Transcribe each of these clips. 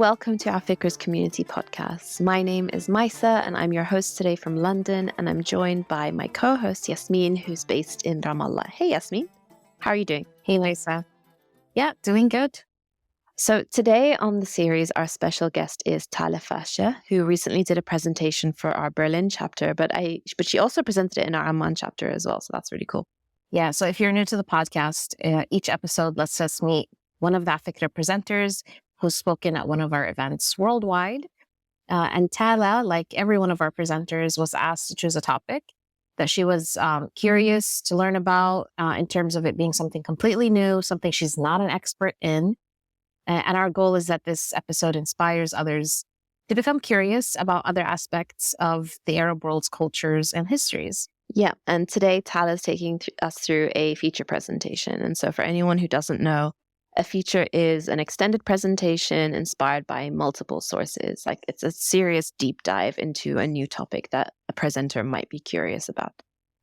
welcome to AFIKRA's community podcast. My name is Maisa and I'm your host today from London, and I'm joined by my co-host Yasmin, who's based in Ramallah. Hey Yasmin, how are you doing? Hey Maisa. Yeah, doing good. So today on the series, our special guest is Tala Fasheh, who recently did a presentation for our Berlin chapter, but she also presented it in our Amman chapter as well, so that's really cool. Yeah, so if you're new to the podcast, each episode lets us meet one of the AFIKRA presenters who's spoken at one of our events worldwide. And Tala, like every one of our presenters, was asked to choose a topic that she was curious to learn about in terms of it being something completely new, something she's not an expert in. And our goal is that this episode inspires others to become curious about other aspects of the Arab world's cultures and histories. Yeah, and today Tala is taking us through a feature presentation. And so for anyone who doesn't know, a feature is an extended presentation inspired by multiple sources. Like it's a serious deep dive into a new topic that a presenter might be curious about.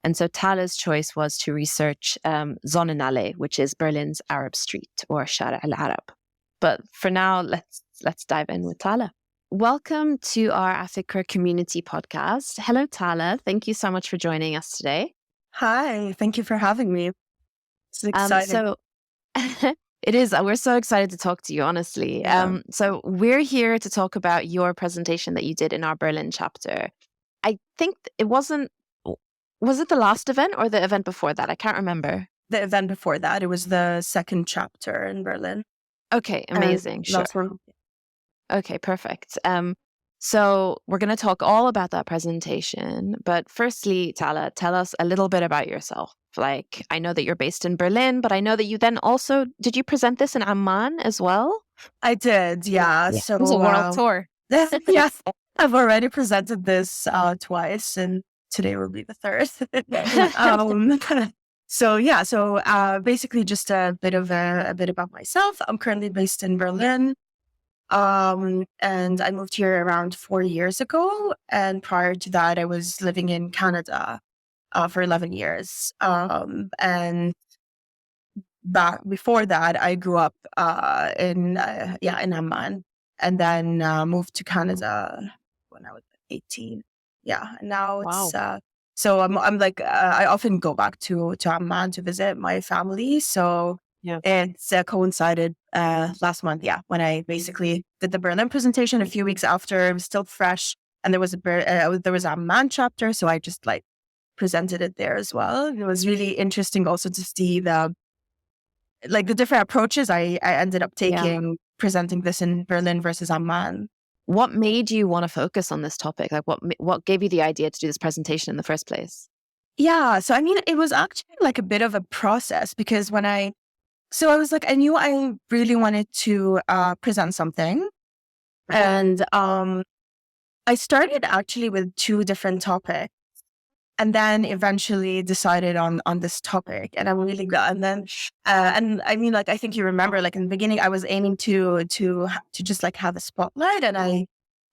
And so Tala's choice was to research Sonnenalle, which is Berlin's Arab street, or Shara al-Arab. But for now, let's dive in with Tala. Welcome to our AFIKRA community podcast. Hello, Tala. Thank you so much for joining us today. Hi, thank you for having me. It's exciting. It is. We're so excited to talk to you, honestly. Yeah. So we're here to talk about your presentation that you did in our Berlin chapter. I think was it the last event or the event before that? I can't remember. The event before that, it was the second chapter in Berlin. Okay, amazing. Sure. Okay, perfect. So we're going to talk all about that presentation. But firstly, Tala, tell us a little bit about yourself. Like, I know that you're based in Berlin, but I know that you then also, did you present this in Amman as well? I did, yeah. Yeah. So It was a world tour. Yes, I've already presented this twice, and today will be the third. So basically just a bit about myself. I'm currently based in Berlin. And I moved here around 4 years ago. And prior to that, I was living in Canada for 11 years. And back before that, I grew up in Amman, and then moved to Canada when I was 18. Yeah, and now it's so I'm like I often go back to Amman to visit my family. So yeah, it's coincided last month. Yeah, when I basically did the Berlin presentation a few weeks after, it was still fresh, and there was a Amman chapter, so I just like presented it there as well. It was really interesting also to see the different approaches I ended up taking presenting this in Berlin versus Amman. What made you want to focus on this topic? Like what gave you the idea to do this presentation in the first place? Yeah, so I mean, it was actually like a bit of a process, because I was like, I knew I really wanted to present something. And I started actually with 2 different topics, and then eventually decided on this topic. And I'm really glad. And then, and I mean, like, I think you remember, like in the beginning, I was aiming to just like have a spotlight. And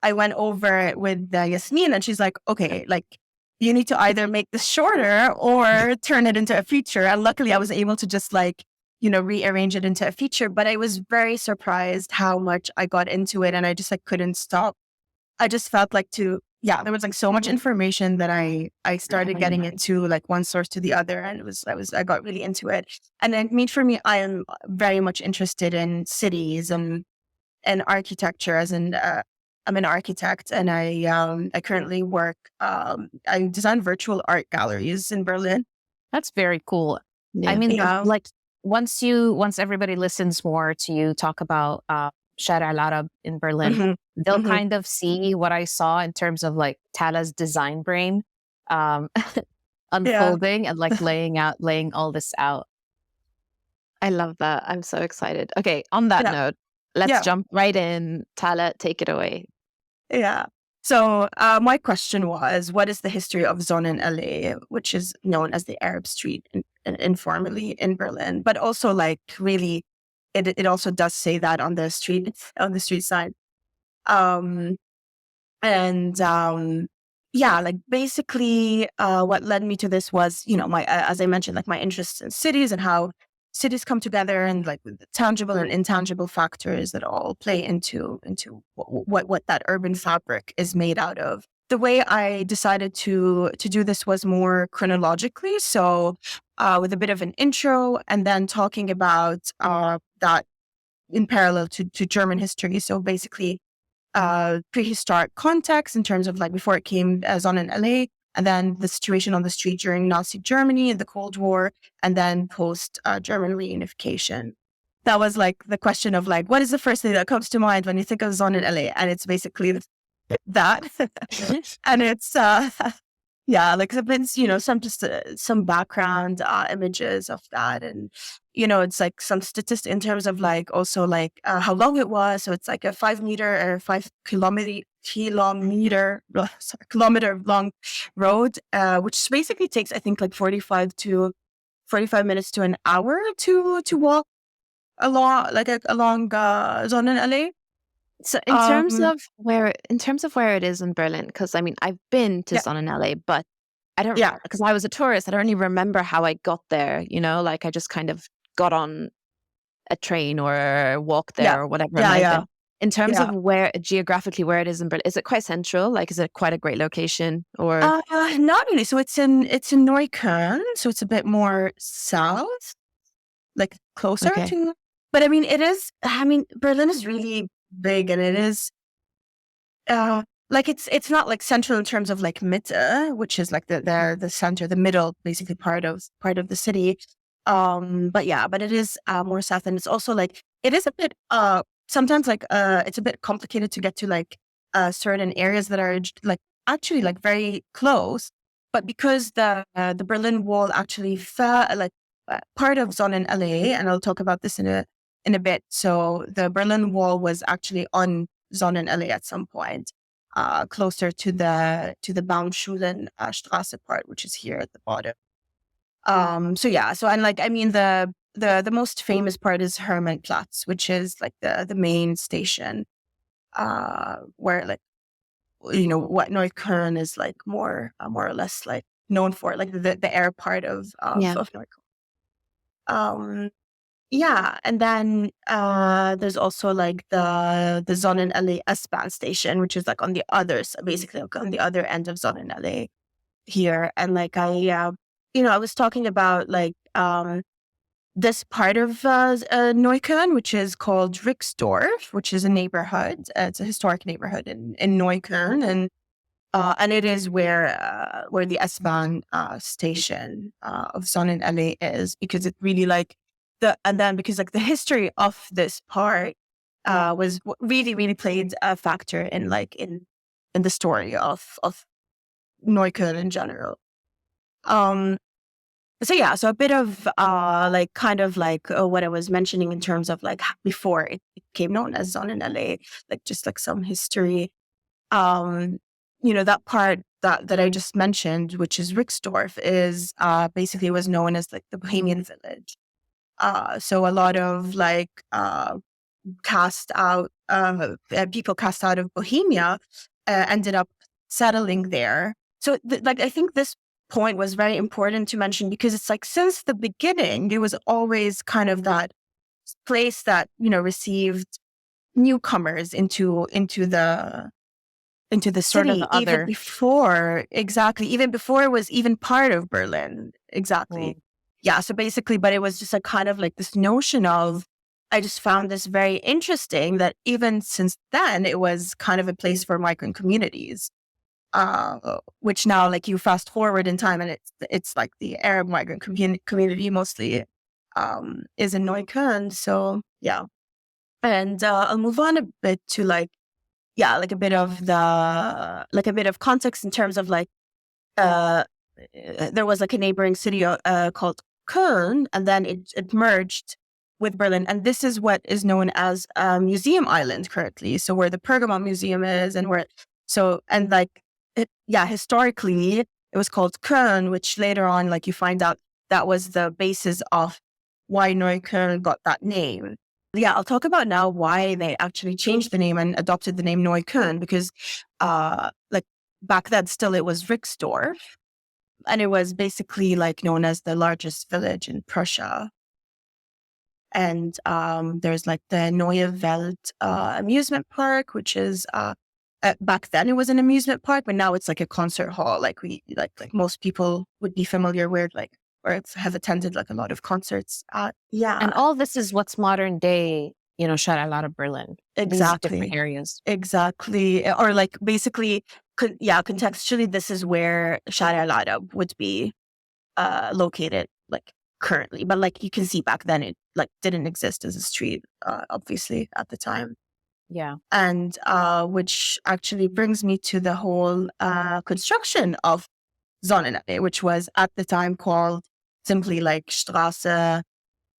I went over it with Yasmin, and she's like, okay, like you need to either make this shorter or turn it into a feature. And luckily I was able to just like, rearrange it into a feature. But I was very surprised how much I got into it, and I just like couldn't stop. I just felt like there was like so much information that I started getting into like one source to the other, and I got really into it. And then for me, I am very much interested in cities and architecture, as in I'm an architect, and I currently work. I design virtual art galleries in Berlin. That's very cool. Yeah. I mean, like once everybody listens more to you talk about Shara al-Arab in Berlin, they'll kind of see what I saw in terms of like Tala's design brain unfolding and like laying all this out. I love that. I'm so excited. Okay, on that note, let's jump right in. Tala, take it away. Yeah. So my question was, what is the history of Sonnenallee, which is known as the Arab street informally in Berlin, but also like really, it also does say that on the street side. Like basically what led me to this was, my as I mentioned, like my interest in cities and how cities come together and like with the tangible and intangible factors that all play into what that urban fabric is made out of. The way I decided to do this was more chronologically, so with a bit of an intro and then talking about that in parallel to German history. So basically, prehistoric context in terms of like before it came Sonnenallee, and then the situation on the street during Nazi Germany and the Cold War, and then post German reunification. That was like the question of like, what is the first thing that comes to mind when you think of Sonnenallee? And it's basically that. And it's yeah, like some background images of that, and it's like some statistics in terms of like also like how long it was. So it's like a 5 meter or 5 kilometer kilometer long road, which basically takes I think like 45 minutes to an hour to walk along Sonnenallee. So in terms of where it is in Berlin, because I mean I've been to Yeah. Sonnenallee, but I don't, Yeah. because I was a tourist. I don't really remember how I got there. Like I just kind of got on a train or walked there Yeah. or whatever it Yeah. might have Yeah. been. In terms Yeah. of where geographically where it is in Berlin, is it quite central? Like, is it quite a great location? Or Not really. So it's in Neukölln, so it's a bit more south, like closer okay, to. But I mean, it is. I mean, Berlin is really big, and it is. Like it's not like central in terms of like Mitte, which is like the center, the middle, basically part of the city. But it is more south, and it's also like it is a bit sometimes like it's a bit complicated to get to like certain areas that are like actually like very close, but because the Berlin Wall actually fell like part of Sonnenallee, and I'll talk about this in a bit. So the Berlin Wall was actually on Sonnenallee at some point, closer to the Baumschulen Straße part, which is here at the bottom. So and like I mean the most famous part is Hermannplatz, which is like the main station, where like what Neukölln is like more or less like known for, like the air part of yeah, Neukölln. Yeah, and then there's also like the Sonnenallee S-Bahn station, which is like on the basically like on the other end of Sonnenallee here. And like I was talking about like this part of Neukölln, which is called Rixdorf, which is a neighborhood. It's a historic neighborhood in Neukölln, and it is where the S-Bahn station of Sonnenallee is, because it really like because like the history of this part was really really played a factor in like in the story of Neukölln in general. So a bit of like kind of like what I was mentioning in terms of like before it became known as Sonnenallee, like just like some history. That part that I just mentioned, which is Rixdorf, is basically was known as like the Bohemian village. So a lot of like cast out people cast out of Bohemia ended up settling there. So like I think this point was very important to mention, because it's like since the beginning it was always kind of that place that received newcomers into the Sort of city, the other. even before it was even part of Berlin. Exactly. Yeah. So basically, but it was just a kind of like this notion of, I just found this very interesting that even since then, it was kind of a place for migrant communities, which now like you fast forward in time and it's like the Arab migrant community mostly is in Neukölln. So yeah. And I'll move on a bit to like a bit of context in terms of like there was like a neighboring city called Köln, and then it merged with Berlin, and this is what is known as Museum Island currently. So where the Pergamon Museum is, and historically it was called Köln, which later on like you find out that was the basis of why Neukölln got that name. Yeah, I'll talk about now why they actually changed the name and adopted the name Neukölln, because like back then still it was Rixdorf, and it was basically like known as the largest village in Prussia. And there's like the Neue Welt amusement park, which is back then it was an amusement park, but now it's like a concert hall. Like most people would be familiar with, like, or have attended like a lot of concerts. And all this is what's modern day, Shara out of Berlin. Exactly. These different areas. Exactly. Or like basically, contextually, this is where Shara al-Arab would be located, like currently. But like you can see back then, it like didn't exist as a street, obviously at the time. Yeah. And which actually brings me to the whole construction of Sonnenalle, which was at the time called simply like Straße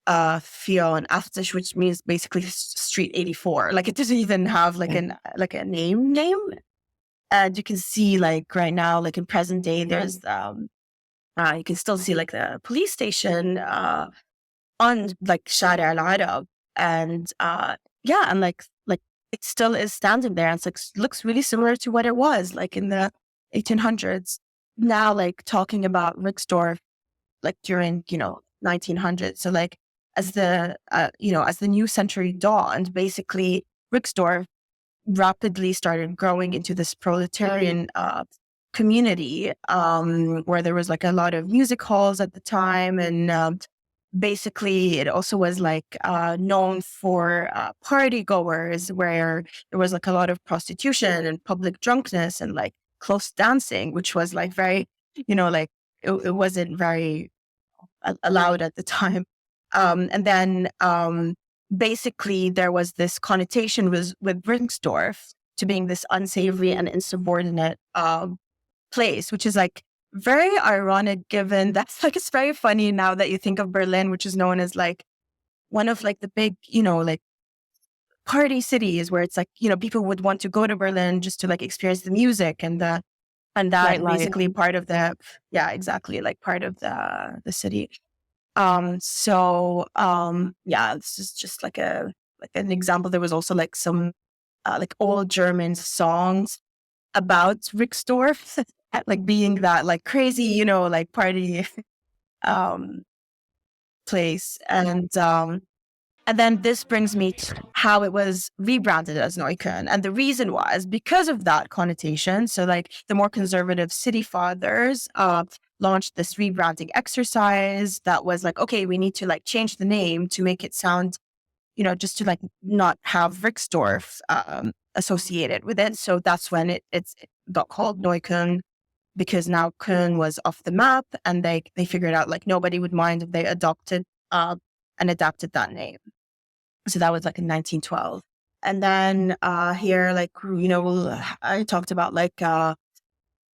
84, which means basically Street 84. Like it doesn't even have like a name. And you can see like right now, like in present day, there's you can still see like the police station on like Shara al-Arab, and and like it still is standing there, and it's like looks really similar to what it was like in the 1800s. Now, like talking about Rixdorf, like during 1900s. So like as the as the new century dawned, basically Rixdorf rapidly started growing into this proletarian community, where there was like a lot of music halls at the time, and basically it also was like known for party goers, where there was like a lot of prostitution and public drunkenness and like close dancing, which was like very, like it wasn't very allowed at the time. And then basically there was this connotation with Ringsdorf to being this unsavory and insubordinate place, which is like very ironic, given that's like, it's very funny now that you think of Berlin, which is known as like one of like the big, like party cities, where it's like, people would want to go to Berlin just to like experience the music and that basically part of the, exactly, like part of the city. This is just like an example. There was also like some like old German songs about Rixdorf, like being that like crazy, like party place. And then this brings me to how it was rebranded as Neukölln. And the reason was because of that connotation. So like the more conservative city fathers launched this rebranding exercise that was like, okay, we need to like change the name to make it sound, just to like not have Rixdorf associated with it. So that's when it got called Neukölln, because now Köln was off the map, and they figured out like nobody would mind if they adopted and adapted that name. So that was like in 1912. And then here, like, I talked about like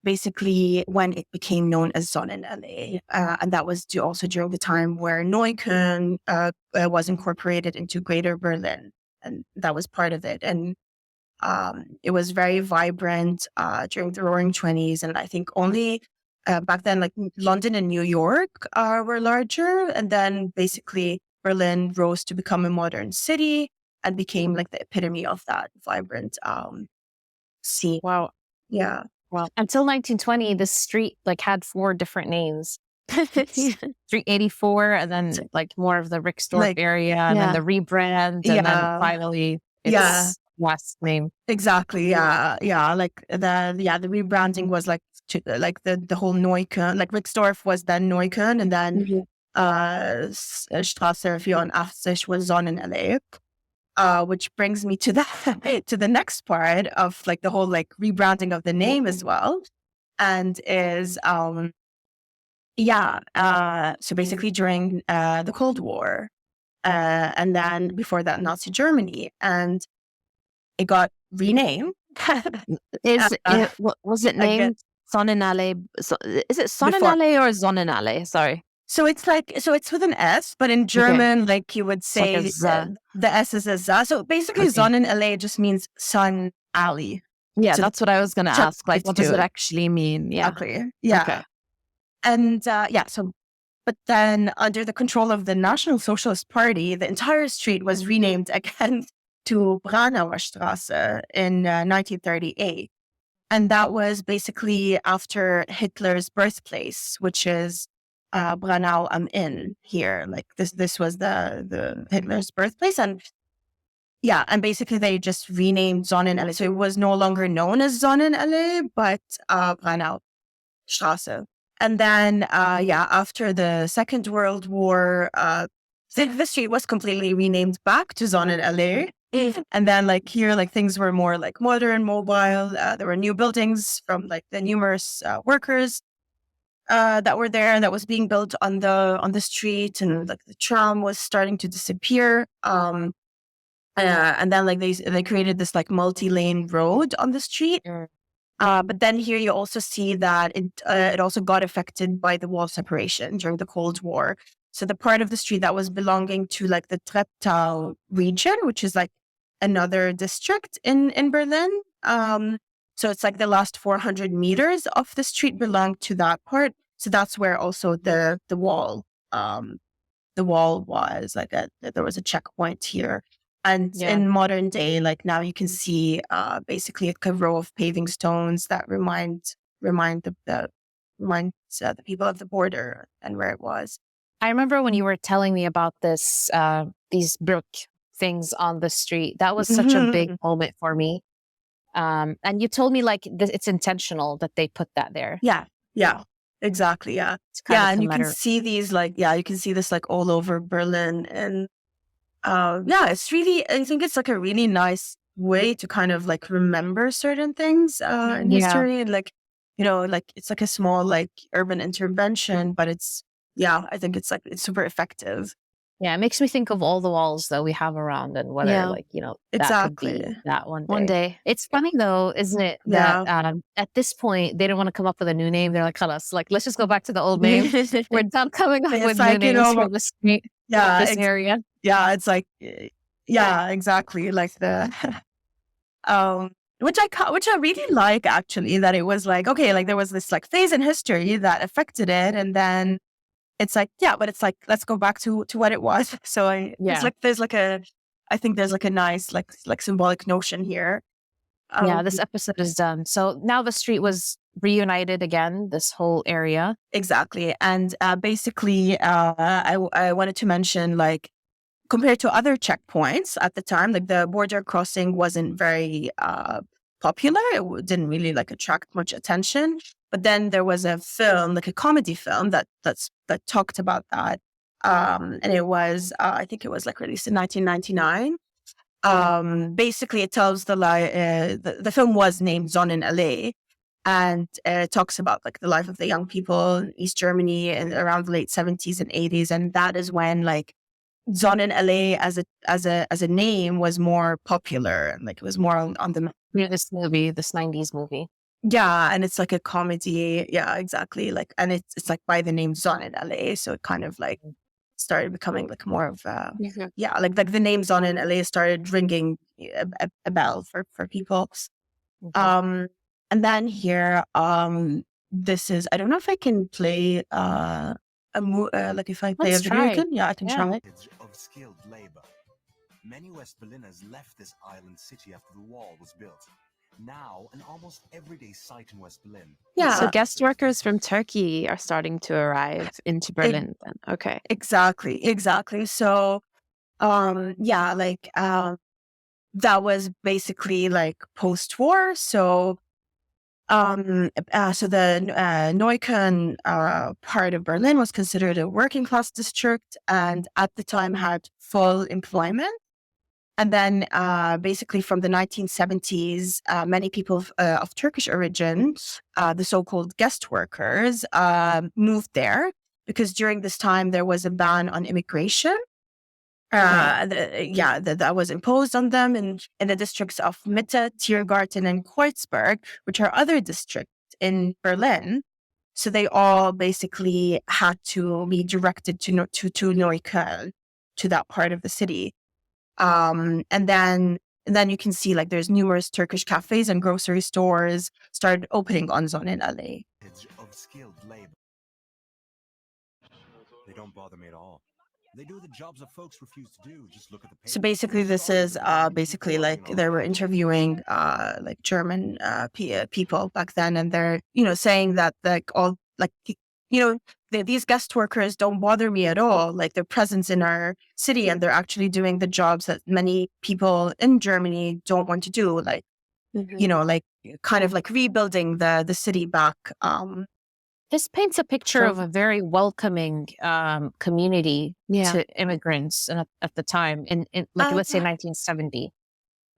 basically when it became known as Sonnenallee. And that was also during the time where Neukölln was incorporated into Greater Berlin. And that was part of it. And it was very vibrant during the Roaring 20s. And I think only back then, like London and New York were larger. And then basically Berlin rose to become a modern city and became like the epitome of that vibrant scene. Wow. Yeah. Well, until 1920, this street like had 4 different names. Street 84, and then like more of the Rixdorf area, and then the rebrand, and then finally its last name. Exactly. Yeah. Like the rebranding was like like the whole Neukölln, like Rixdorf was then Neukölln, and then Straße 84 was Sonnenalle. Which brings me to the next part of like the whole like rebranding of the name as well, and is so basically during the Cold War, and then before that Nazi Germany, and it got renamed. Was it named Sonnenalle? Is it Sonnenalle or Sonnenalle? Sorry. So it's with an S, but in German, like you would say, the S is a Z. So basically, Sonnenallee just means sun alley. Yeah, so that's what I was going to ask. Like, what does it actually mean? Yeah. Exactly. Yeah. Okay. And but then under the control of the National Socialist Party, the entire street was renamed again to Branauer Straße in 1938. And that was basically after Hitler's birthplace, which is Branau am Inn here. Like this was the Hitler's birthplace, and yeah, and basically they just renamed Sonnenallee, so it was no longer known as Sonnenallee, but Branau Straße. And then after the Second World War, the street was completely renamed back to Sonnenallee. And then like here, like things were more like modern, mobile. There were new buildings from like the numerous workers that were there, and that was being built on the street, and like the tram was starting to disappear. And then like they created this like multi-lane road on the street. But then here you also see that it also got affected by the wall separation during the Cold War. So the part of the street that was belonging to like the Treptow region, which is like another district in Berlin. So it's like the last 400 meters of the street belonged to that part. So that's where also the wall was like there was a checkpoint here. And in modern day, like now you can see basically a row of paving stones that remind the people of the border and where it was. I remember when you were telling me about this, these brick things on the street. That was such a big moment for me. And you told me like it's intentional that they put that there. Yeah, exactly. Yeah, and you can see these like you can see this like all over Berlin, and it's really, I think it's like a really nice way to kind of like remember certain things in history, and like, you know, like it's like a small like urban intervention, but I think it's super effective. Yeah, it makes me think of all the walls that we have around, and whether like, you know, that could be that one day. It's funny though, isn't it, that at this point they don't want to come up with a new name. They're like, "Khalas, like let's just go back to the old name. We're done coming up with new names for the street, this area." Yeah, it's like, exactly. Like the, which I really like actually, that it was like, okay, like there was this like phase in history that affected it, and then it's like, but it's like, let's go back to what it was. So it's like, I think there's like a nice, like symbolic notion here. This episode is done. So now the street was reunited again, this whole area. Exactly. And basically, I wanted to mention, like, compared to other checkpoints at the time, like the border crossing wasn't very popular. It didn't really like attract much attention. But then there was a film, like a comedy film that talked about that. And it was, I think it was like released in 1999. Basically, it tells the lie. The film was named Sonnenallee, and it talks about like the life of the young people in East Germany and around the late 70s and 80s. And that is when like Sonnenallee as a name was more popular, and like it was more on the this 90s movie. Yeah, and it's like a comedy. Yeah, exactly. Like, and it's like by the name Sonnenallee, so it kind of like started becoming like more of like the name Sonnenallee started ringing a bell for people. And then here, this is, I don't know if I can play like if I play a video, I can try. Of skilled labor. Many West Berliners left this island city after the wall was built. Now, an almost everyday sight in West Berlin. Yeah. So guest workers from Turkey are starting to arrive into Berlin then. Okay. Exactly. So, that was basically like post-war. So, the Neukölln part of Berlin was considered a working class district, and at the time had full employment. And then basically from the 1970s, many people of Turkish origin, the so-called guest workers, moved there because during this time there was a ban on immigration. That was imposed on them in the districts of Mitte, Tiergarten, and Kreuzberg, which are other districts in Berlin. So they all basically had to be directed to Neukölln, to that part of the city. And then you can see like there's numerous Turkish cafes and grocery stores started opening on Sonnenallee. Of skilled labor. They don't bother me at all. They do the jobs that folks refuse to do. Just look at the paper. So basically this is basically like they were interviewing like German people back then, and they're saying that like all like these guest workers don't bother me at all. Like their presence in our city, and they're actually doing the jobs that many people in Germany don't want to do. Like, like kind of like rebuilding the city back. This paints a picture of a very welcoming community to immigrants at the time, in let's say 1970.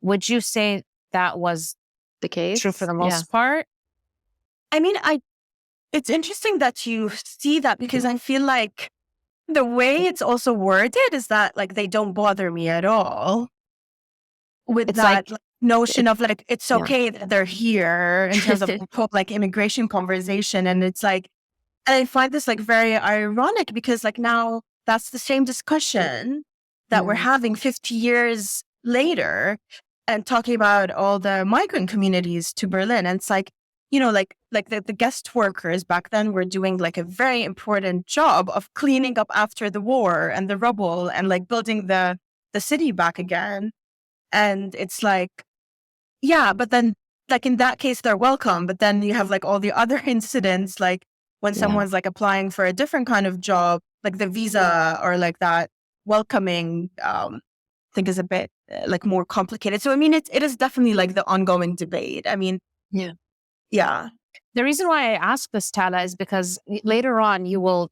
Would you say that was the case? True for the most part? I mean, it's interesting that you see that, because I feel like the way it's also worded is that like they don't bother me at all. With It's that like, notion of like it's okay that they're here in terms of like immigration conversation, and it's like, and I find this like very ironic, because like now that's the same discussion that we're having 50 years later, and talking about all the migrant communities to Berlin. And it's like, like the guest workers back then were doing like a very important job of cleaning up after the war and the rubble, and like building the city back again. And it's like, yeah, but then like in that case, they're welcome. But then you have like all the other incidents, like when someone's like applying for a different kind of job, like the visa or like that welcoming, I think is a bit like more complicated. So, I mean, it is definitely like the ongoing debate. I mean, yeah. The reason why I ask this, Tala, is because later on you will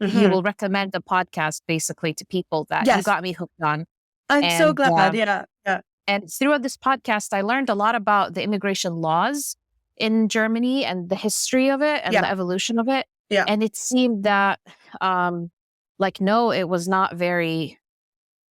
recommend the podcast basically to people that you got me hooked on. I'm so glad. Yeah. And throughout this podcast, I learned a lot about the immigration laws in Germany and the history of it and the evolution of it. Yeah. And it seemed that, no, it was not very,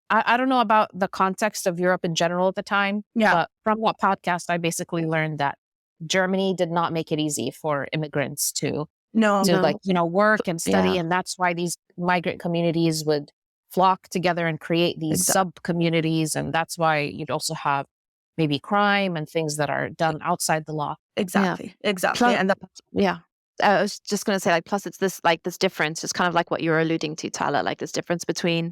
I don't know about the context of Europe in general at the time. Yeah. But from what podcast, I basically learned that Germany did not make it easy for immigrants to work and study. Yeah. And that's why these migrant communities would flock together and create these sub-communities. And that's why you'd also have maybe crime and things that are done outside the law. Exactly. And I was just going to say, like, plus it's this difference, just kind of like what you're alluding to, Tala, like this difference between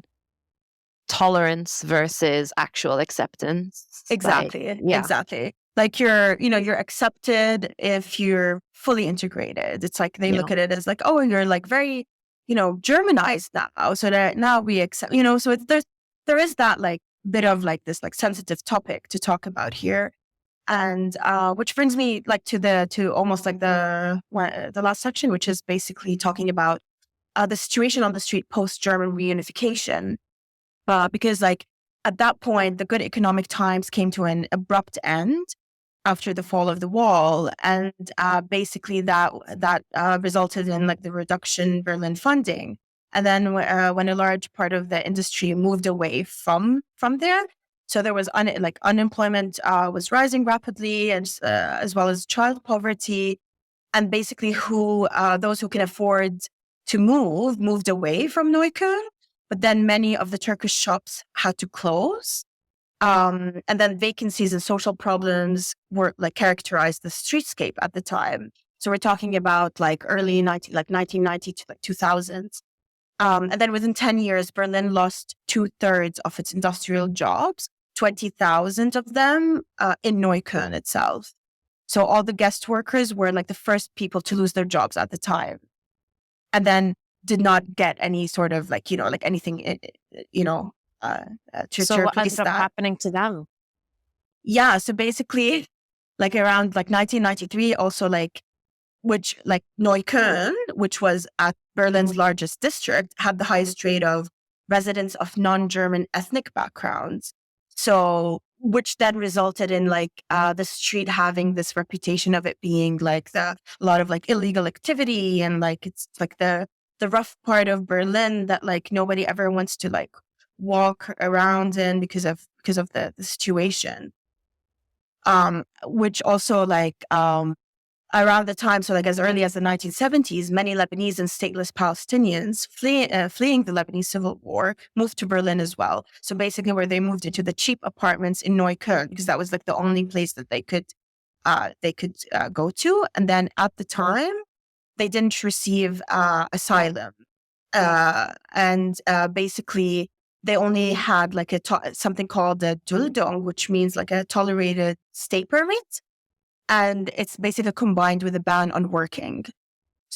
tolerance versus actual acceptance. Exactly. Like, exactly. Like you're accepted if you're fully integrated. It's like they look at it as like, oh, you're like very, Germanized now. So that now we accept, so there is that like bit of like this like sensitive topic to talk about here. And which brings me like to almost like the last section, which is basically talking about the situation on the street post-German reunification. Because like at that point, the good economic times came to an abrupt end after the fall of the wall. And basically that resulted in like the reduction in Berlin funding. And then when a large part of the industry moved away from there, so there was unemployment was rising rapidly, and as well as child poverty. And basically those who can afford to moved away from Neukölln. But then many of the Turkish shops had to close. And then vacancies and social problems were like characterized the streetscape at the time. So we're talking about like early 1990 to like 2000s. And then within 10 years, Berlin lost 2/3 of its industrial jobs, 20,000 of them in Neukölln itself. So all the guest workers were like the first people to lose their jobs at the time. And then did not get any sort of like, like anything, So what ended up happening to them? Yeah. So basically like around like 1993, also like, which like Neukölln, which was at Berlin's largest district, had the highest rate of residents of non-German ethnic backgrounds. So, which then resulted in like the street having this reputation of it being like a lot of like illegal activity, and like it's like the rough part of Berlin that like nobody ever wants to like walk around in because of the situation. Which also like around the time, so like as early as the 1970s, many Lebanese and stateless Palestinians fleeing the Lebanese civil war moved to Berlin as well. So basically where they moved into the cheap apartments in Neukölln, because that was like the only place that they could go to. And then at the time, they didn't receive asylum. And basically they only had like something called a Duldung, which means like a tolerated stay permit. And it's basically combined with a ban on working.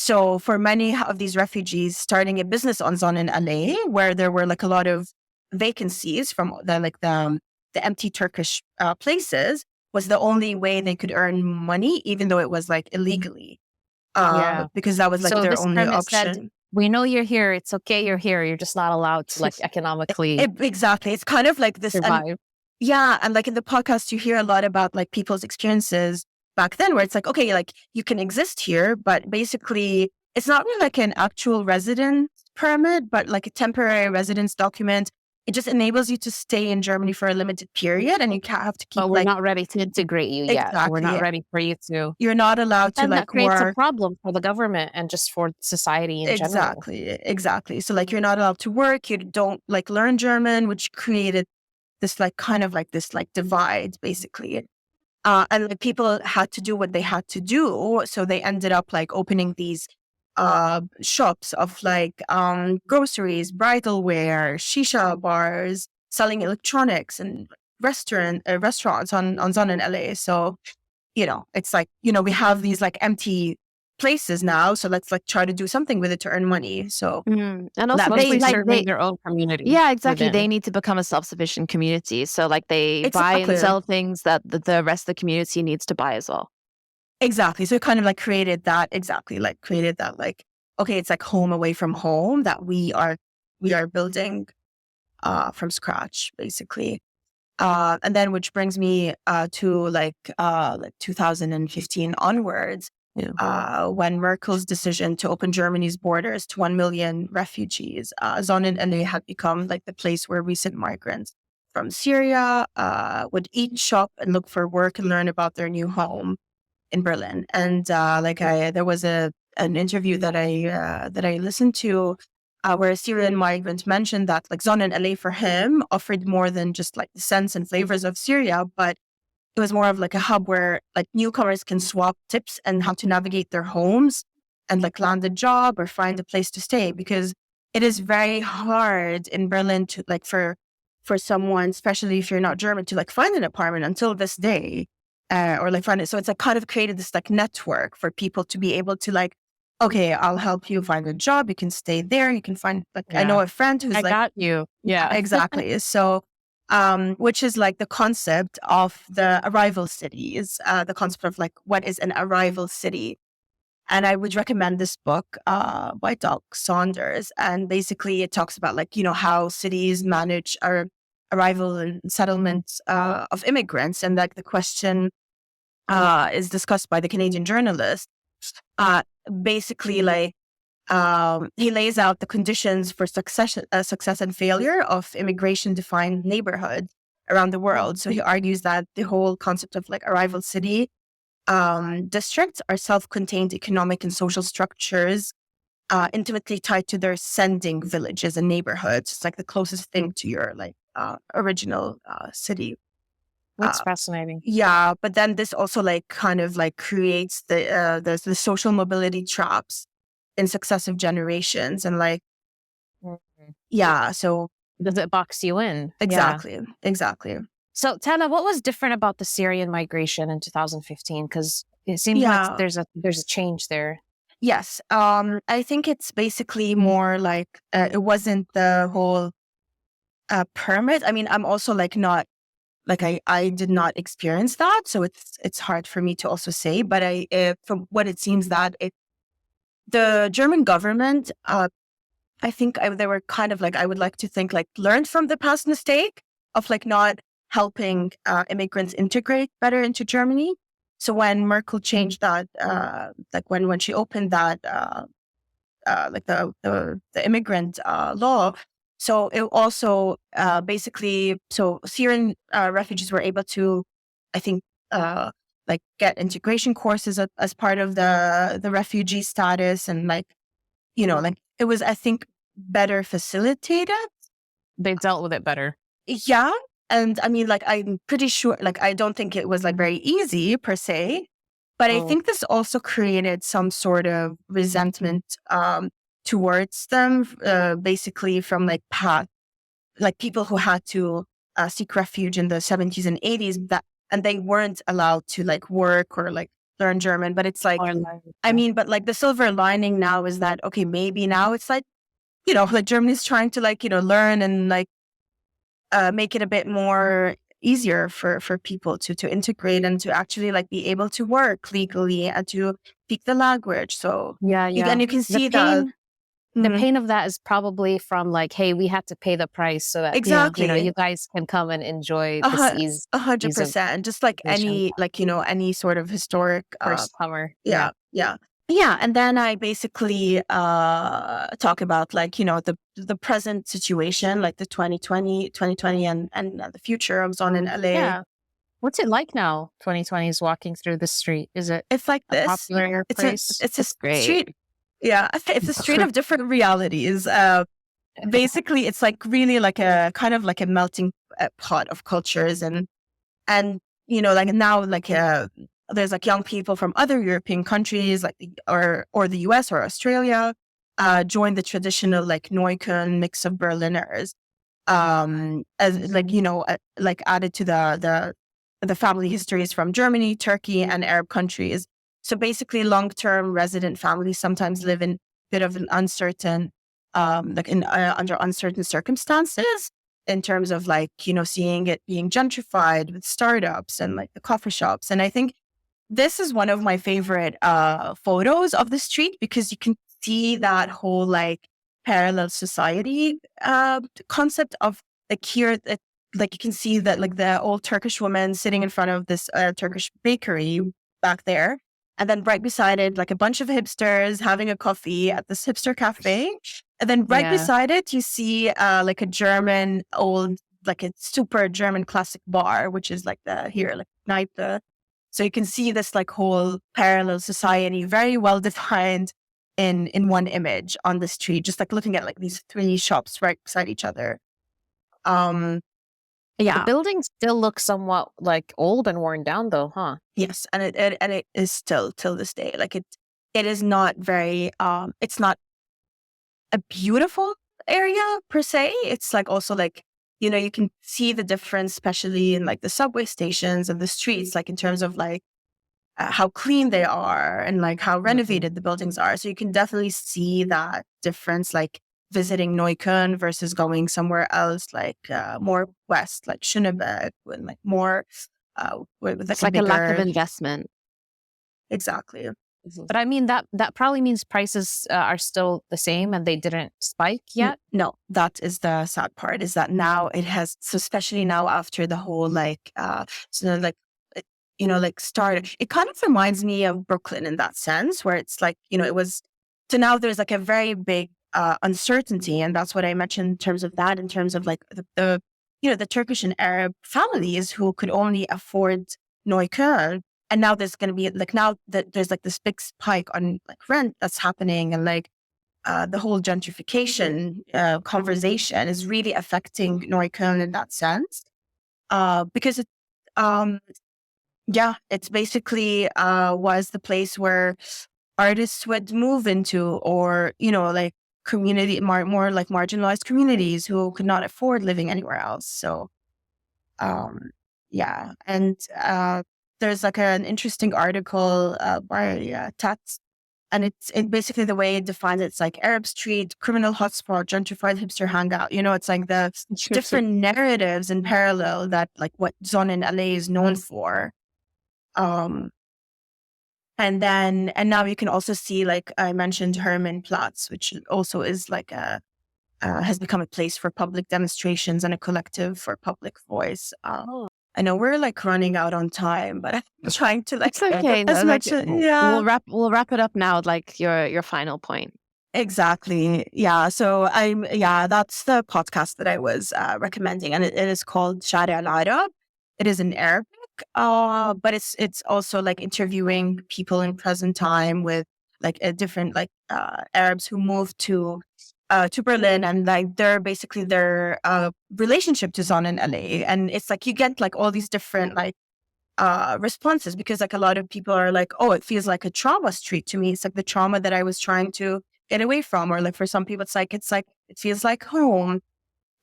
So for many of these refugees, starting a business on Sonnenallee, where there were like a lot of vacancies from the empty Turkish places, was the only way they could earn money, even though it was like illegally, because that was like So their this only premise said, option. we know you're here. It's okay. You're here. You're just not allowed to like economically Exactly. It's kind of like this. And survive. yeah. And like in the podcast, you hear a lot about like people's experiences back then where it's like, okay, like you can exist here, but basically it's not really like an actual residence permit, but like a temporary residence document. It just enables you to stay in Germany for a limited period, and you can't have to keep But we're like, not ready to integrate you yet. We're not exactly. ready for you to. You're not allowed to And that like creates a work. problem for the government and just for society in general. Exactly. So like you're not allowed to work. You don't like learn German, which created this like kind of like this like divide basically. And like people had to do what they had to do. So they ended up like opening these shops of like groceries, bridal wear, shisha bars, selling electronics and restaurants on Sonnenallee. So, it's like, we have these like empty places now. So let's like try to do something with it to earn money. So And also Mostly they serving their own community. yeah, exactly. within. They need to become a self-sufficient community. So like they buy Exactly. and sell things that the rest of the community needs to buy as well. Exactly. So it kind of like created that, like, okay, it's like home away from home that we are building from scratch, basically. And then which brings me to like 2015 onwards, when Merkel's decision to open Germany's borders to 1 million refugees, Sonnenallee had become like the place where recent migrants from Syria would eat, shop, and look for work and learn about their new home in Berlin. And there was an interview that I listened to where a Syrian migrant mentioned that like Sonnenallee for him offered more than just like the scents and flavors of Syria, but it was more of like a hub where like newcomers can swap tips and how to navigate their homes and like land a job or find a place to stay, because it is very hard in Berlin to like for someone, especially if you're not German, to like find an apartment until this day. Or like find it. So it's like kind of created this like network for people to be able to like, okay, I'll help you find a job. You can stay there. You can find like, I know a friend who's I like, got you. Yeah. exactly. So, which is like the concept of the arrival cities, the concept of like, what is an arrival city? And I would recommend this book by Doc Saunders. And basically it talks about like, how cities manage our arrival and settlement of immigrants. And like the question is discussed by the Canadian journalist. Basically, like he lays out the conditions for success and failure of immigration-defined neighborhoods around the world. So he argues that the whole concept of like arrival city districts are self-contained economic and social structures intimately tied to their sending villages and neighborhoods. It's like the closest thing to your like original city. That's fascinating. Yeah, but then this also like kind of like creates the social mobility traps in successive generations, and like so Does it box you in? exactly. So Tala, what was different about the Syrian migration in 2015? Because it seems like there's a change there. Yes, I think it's basically more like it wasn't the whole permit. I mean, I'm also like not. Like I did not experience that, so it's hard for me to also say. But from what it seems that the German government, I think they were kind of like, I would like to think like learned from the past mistake of like not helping immigrants integrate better into Germany. So when Merkel changed that, like when she opened that, like the immigrant law. So it also basically, so Syrian refugees were able to, I think, like get integration courses as part of the refugee status, and like, like it was, I think, better facilitated. They dealt with it better. Yeah. And I mean, like, I'm pretty sure, like, I don't think it was like very easy per se, but I think this also created some sort of resentment towards them, basically from like people who had to seek refuge in the 70s and 80s, and they weren't allowed to like work or like learn German, but it's like, I mean, but like the silver lining now is that, okay, maybe now it's like, like Germany's trying to like, learn and like make it a bit more easier for people to integrate and to actually like be able to work legally and to speak the language. So and you can see that. The pain of that is probably from like, hey, we had to pay the price so that Exactly. you guys can come and enjoy this ease. 100%. Just like any like any sort of historic First comer. Yeah. And then I basically talk about like the present situation, like the 2020 and the future of Sonnenallee. Yeah. What's it like now? 2020 is walking through the street. Is it? It's like this. Popular place. It's a great. street. Yeah, it's a street of different realities. Basically, it's like really like a kind of like a melting pot of cultures, and like now like there's like young people from other European countries like or the US or Australia join the traditional like Neukölln mix of Berliners, as like like added to the family histories from Germany, Turkey, and Arab countries. So basically, long-term resident families sometimes live in a bit of an uncertain, like under uncertain circumstances in terms of like, seeing it being gentrified with startups and like the coffee shops. And I think this is one of my favorite photos of the street because you can see that whole like parallel society concept of like here, like you can see that like the old Turkish woman sitting in front of this Turkish bakery back there. And then right beside it, like a bunch of hipsters having a coffee at this hipster cafe. And then right beside it, you see like a German old, like a super German classic bar, which is like like Kneipe. So you can see this like whole parallel society, very well defined in one image on the street, just like looking at like these three shops right beside each other. The building still looks somewhat like old and worn down though, huh? Yes, and it is still till this day. Like it is not very it's not a beautiful area per se. It's like also like, you can see the difference, especially in like the subway stations and the streets, like in terms of like how clean they are and like how renovated the buildings are. So you can definitely see that difference, like visiting Neukölln versus going somewhere else, like more west, like Schöneberg, and like more with It's like a lack of investment. Exactly. But I mean, that probably means prices are still the same and they didn't spike yet. No, that is the sad part, is that now it has, so especially now after the whole like, like started, it kind of reminds me of Brooklyn in that sense, where it's like, it was, so now there's like a very big uncertainty. And that's what I mentioned in terms of that, in terms of like the Turkish and Arab families who could only afford Neukölln. And now there's going to be like, now that there's like this big spike on like rent that's happening, and like the whole gentrification conversation is really affecting Neukölln in that sense. Because it's basically was the place where artists would move into, or, like community, more like marginalized communities who could not afford living anywhere else. So, and there's like an interesting article by Tats, and it's basically the way it defines it's like Arab street, criminal hotspot, gentrified hipster hangout. It's like the different narratives in parallel that like what Sonnenalle is known for. And now you can also see, like I mentioned, Hermannplatz, which also is like has become a place for public demonstrations and a collective for public voice. I know we're like running out on time, but I'm trying to like. It's okay. As much, We'll wrap it up now with like your final point. Exactly. Yeah. So that's the podcast that I was recommending, and it is called Shari al-Arab. It is in Arabic, but it's also like interviewing people in present time with like a different like Arabs who moved to Berlin, and like their relationship to Sonnenallee. And it's like you get like all these different like responses, because like a lot of people are like, oh, it feels like a trauma street to me. It's like the trauma that I was trying to get away from. Or like for some people, it's like it feels like home.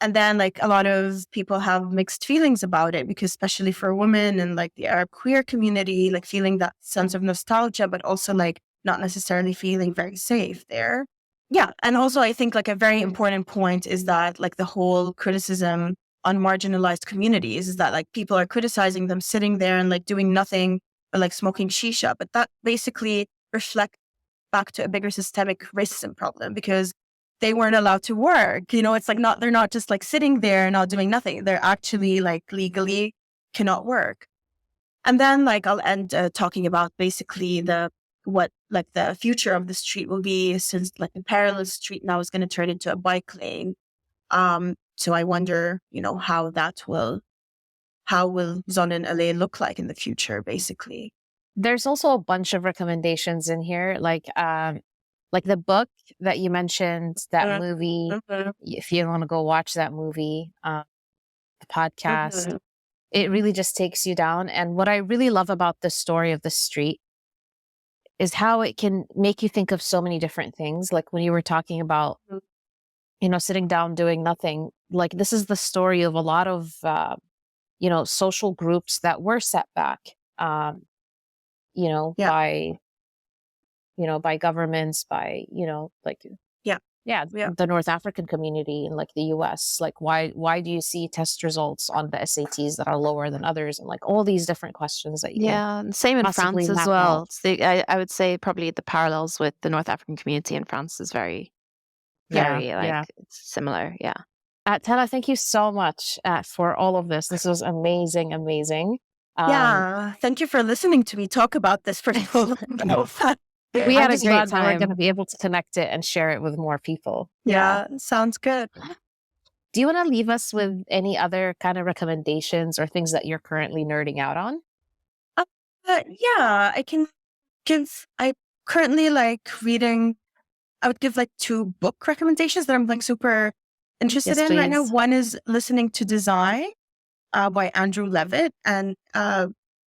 And then like a lot of people have mixed feelings about it, because especially for women and like the Arab queer community, like feeling that sense of nostalgia, but also like not necessarily feeling very safe there. Yeah. And also I think like a very important point is that like the whole criticism on marginalized communities is that like people are criticizing them sitting there and like doing nothing but like smoking shisha. But that basically reflects back to a bigger systemic racism problem, because they weren't allowed to work. You know, it's like they're not just like sitting there not doing nothing. They're actually like legally cannot work. And then like I'll end talking about basically what like the future of the street will be, since like the parallel street now is going to turn into a bike lane. So I wonder, you know, how will Sonnenalle look like in the future, basically. There's also a bunch of recommendations in here, like the book that you mentioned, that movie. If you want to go watch that movie, the podcast, it really just takes you down. And what I really love about the story of the street is how it can make you think of so many different things. Like when you were talking about, you know, sitting down doing nothing, like this is the story of a lot of, you know, social groups that were set back, you know, by governments, by, you know, like, the North African community in like the US. Like, why do you see test results on the SATs that are lower than others? And like all these different questions that you and same in France as well. So I would say probably the parallels with the North African community in France is very it's similar. Yeah. Tala, thank you so much for all of this. This was amazing. Thank you for listening to me talk about this for so long. We had a great time. We're going to be able to connect it and share it with more people. Yeah, sounds good. Do you want to leave us with any other kind of recommendations or things that you're currently nerding out on? I can give. I currently like reading. I would give like 2 book recommendations that I'm like super interested in right now. One is Listening to Design by Andrew Levitt, and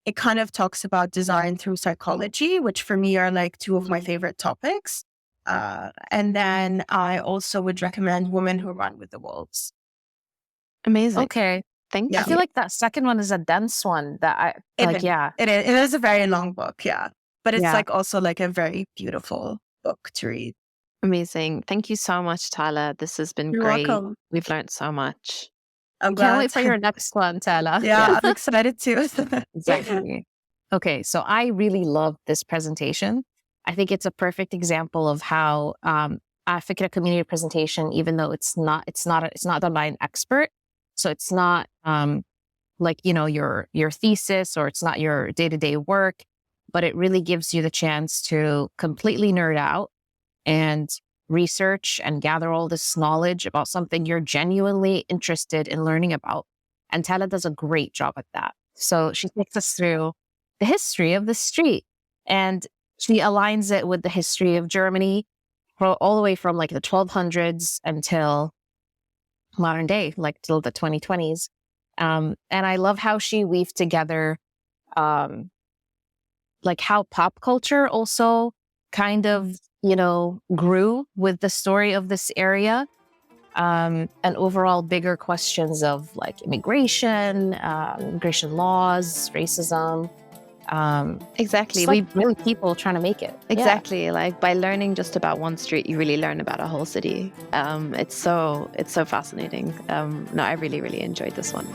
it kind of talks about design through psychology, which for me are like 2 of my favorite topics. And then I also would recommend Women Who Run with the Wolves. Amazing. Okay. Thank you. I feel like that second one is a dense one that It is a very long book, but it's like also like a very beautiful book to read. Amazing. Thank you so much, Tala. This has been You're great. welcome. We've learned so much. I'm Can't wait for your next one, Tala. Yeah, I'm excited too. Exactly. Okay, so I really love this presentation. I think it's a perfect example of how AFIKRA community presentation, even though it's not done by an expert, so it's not like, you know, your thesis, or it's not your day-to-day work, but it really gives you the chance to completely nerd out and research and gather all this knowledge about something you're genuinely interested in learning about. And Tala does a great job at that. So she takes us through the history of the street, and she aligns it with the history of Germany all the way from like the 1200s until modern day, like till the 2020s. And I love how she weaved together like how pop culture also kind of, you know, grew with the story of this area, and overall bigger questions of like immigration laws, racism. Exactly. Like really people trying to make it. Exactly. Yeah. Like by learning just about one street, you really learn about a whole city. It's so fascinating. No, I really, really enjoyed this one.